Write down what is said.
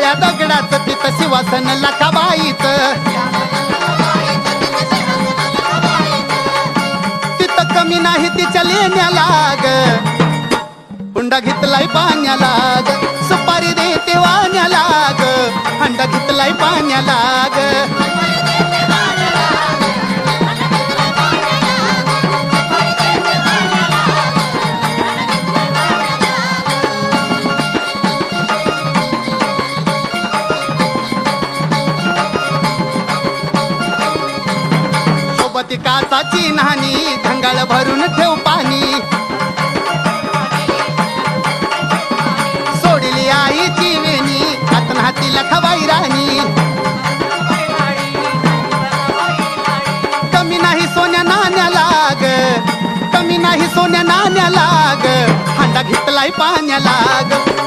काळ्या दगडाचं तिथं शिवासन लखाबाईचं. तिथं कमी नाही तिच्या लेण्याला ग, हुंडा घेतलाय पाण्याला ग, सुपारी देते वाण्याला ग, हंडा घेतलाय पाण्याला ग. सोबती काचाची नाणी घंगाळ भरून ठेव पाणी. सोडली आईची वेणी हातन हाती लखाबाई राणी. कमी नाही सोन्या नाण्याला ग, कमी नाही सोन्या नाण्याला ग, हांडा घेतलाय पाण्याला ग.